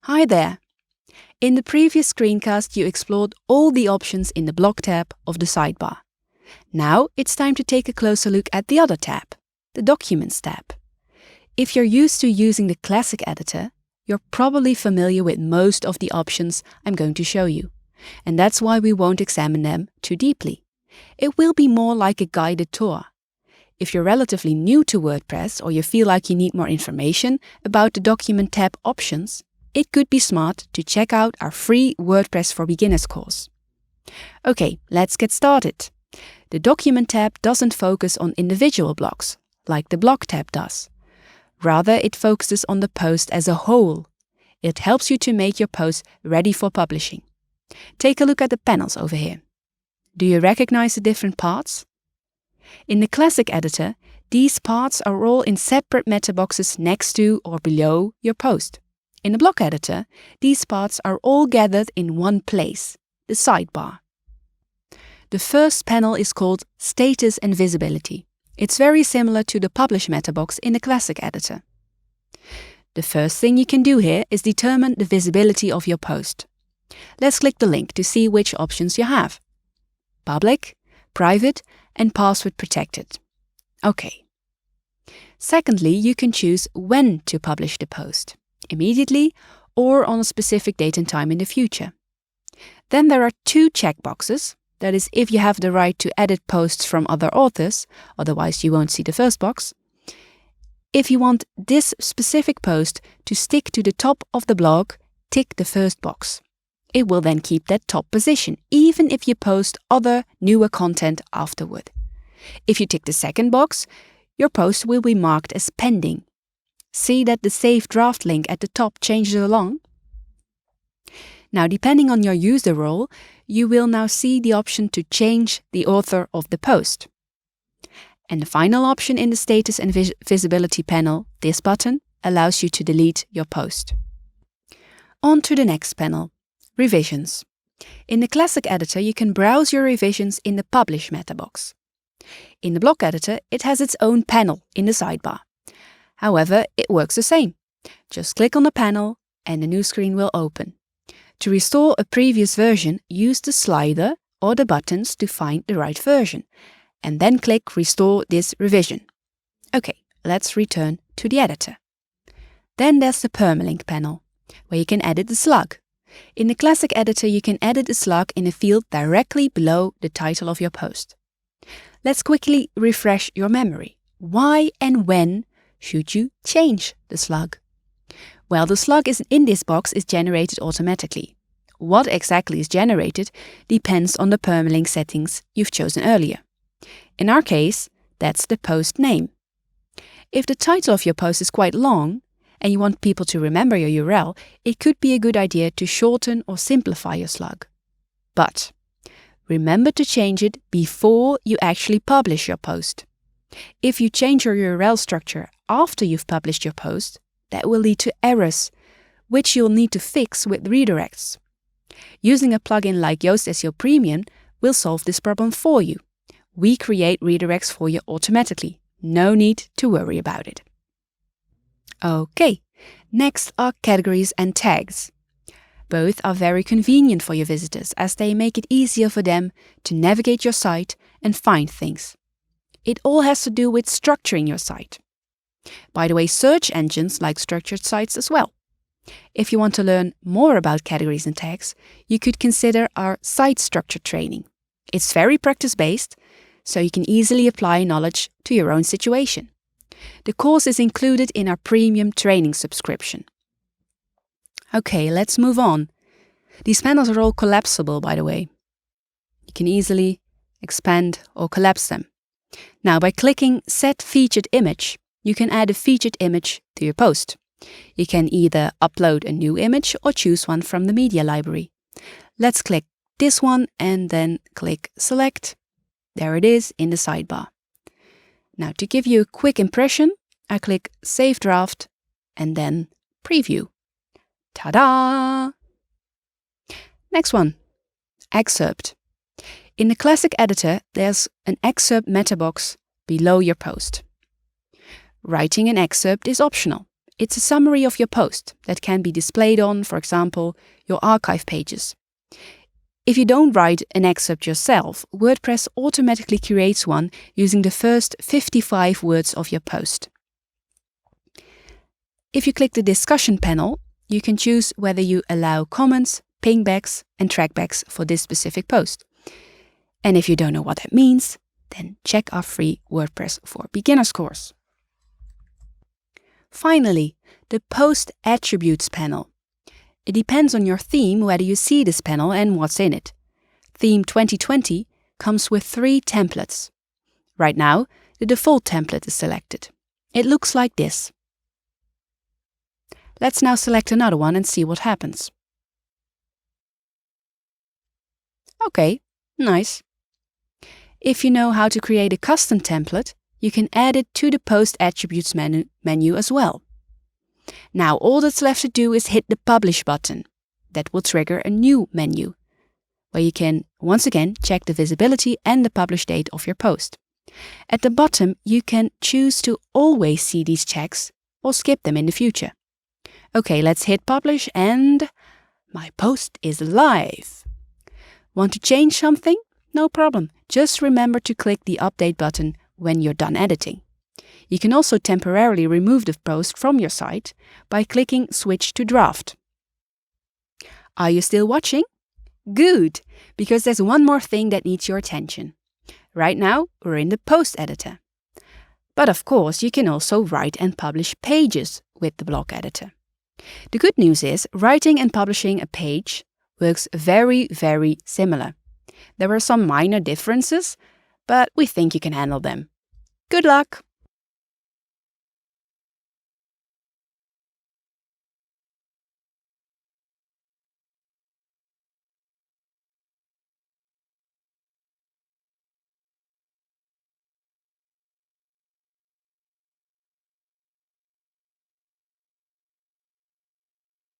Hi there! In the previous screencast you explored all the options in the blog tab of the sidebar. Now it's time to take a closer look at the other tab, the Documents tab. If you're used to using the classic editor, you're probably familiar with most of the options I'm going to show you, and that's why we won't examine them too deeply. It will be more like a guided tour. If you're relatively new to WordPress or you feel like you need more information about the Document tab options, it could be smart to check out our free WordPress for Beginners course. Okay, let's get started. The Document tab doesn't focus on individual blogs, like the Blog tab does. Rather, it focuses on the post as a whole. It helps you to make your post ready for publishing. Take a look at the panels over here. Do you recognize the different parts? In the classic editor, these parts are all in separate meta boxes next to or below your post. In the blog editor, these parts are all gathered in one place, the sidebar. The first panel is called Status and Visibility. It's very similar to the Publish meta box in the classic editor. The first thing you can do here is determine the visibility of your post. Let's click the link to see which options you have. Public, Private, and Password Protected. Okay. Secondly, you can choose when to publish the post. Immediately or on a specific date and time in the future. Then there are two checkboxes. That is, if you have the right to edit posts from other authors, otherwise you won't see the first box. If you want this specific post to stick to the top of the blog, tick the first box. It will then keep that top position, even if you post other, newer content afterward. If you tick the second box, your post will be marked as pending. See that the Save Draft link at the top changes along? Now, depending on your user role, you will now see the option to change the author of the post. And the final option in the Status and Visibility panel, this button, allows you to delete your post. On to the next panel. Revisions. In the classic editor, you can browse your revisions in the Publish meta box. In the blog editor, it has its own panel in the sidebar. However, it works the same. Just click on the panel and a new screen will open. To restore a previous version, use the slider or the buttons to find the right version, and then click Restore this revision. Okay, let's return to the editor. Then there's the Permalink panel, where you can edit the slug. In the classic editor, you can edit the slug in a field directly below the title of your post. Let's quickly refresh your memory. Why and when should you change the slug? Well, the slug in this box is generated automatically. What exactly is generated depends on the Permalink settings you've chosen earlier. In our case, that's the post name. If the title of your post is quite long, and you want people to remember your URL, it could be a good idea to shorten or simplify your slug. But remember to change it before you actually publish your post. If you change your URL structure after you've published your post, that will lead to errors, which you'll need to fix with redirects. Using a plugin like Yoast SEO Premium will solve this problem for you. We create redirects for you automatically. No need to worry about it. Okay, next are categories and tags. Both are very convenient for your visitors as they make it easier for them to navigate your site and find things. It all has to do with structuring your site. By the way, search engines like structured sites as well. If you want to learn more about categories and tags, you could consider our site structure training. It's very practice-based, so you can easily apply knowledge to your own situation. The course is included in our premium training subscription. Okay, let's move on. These panels are all collapsible, by the way. You can easily expand or collapse them. Now, by clicking Set Featured Image, you can add a featured image to your post. You can either upload a new image or choose one from the media library. Let's click this one and then click Select. There it is in the sidebar. Now, to give you a quick impression, I click Save Draft and then Preview. Ta-da! Next one, Excerpt. In the classic editor, there's an Excerpt meta box below your post. Writing an excerpt is optional. It's a summary of your post that can be displayed on, for example, your archive pages. If you don't write an excerpt yourself, WordPress automatically creates one using the first 55 words of your post. If you click the discussion panel, you can choose whether you allow comments, pingbacks and trackbacks for this specific post. And if you don't know what that means, then check our free WordPress for Beginners course. Finally, the Post Attributes panel. It depends on your theme whether you see this panel and what's in it. Theme 2020 comes with 3 templates. Right now, the default template is selected. It looks like this. Let's now select another one and see what happens. Okay, nice. If you know how to create a custom template, you can add it to the Post Attributes menu as well. Now all that's left to do is hit the Publish button. That will trigger a new menu, where you can once again check the visibility and the publish date of your post. At the bottom, you can choose to always see these checks or skip them in the future. Okay, let's hit Publish and my post is live. Want to change something? No problem. Just remember to click the Update button when you're done editing. You can also temporarily remove the post from your site by clicking Switch to Draft. Are you still watching? Good, because there's one more thing that needs your attention. Right now, we're in the Post Editor. But of course, you can also write and publish pages with the Blog Editor. The good news is, writing and publishing a page works very, very similar. There are some minor differences, but we think you can handle them. Good luck!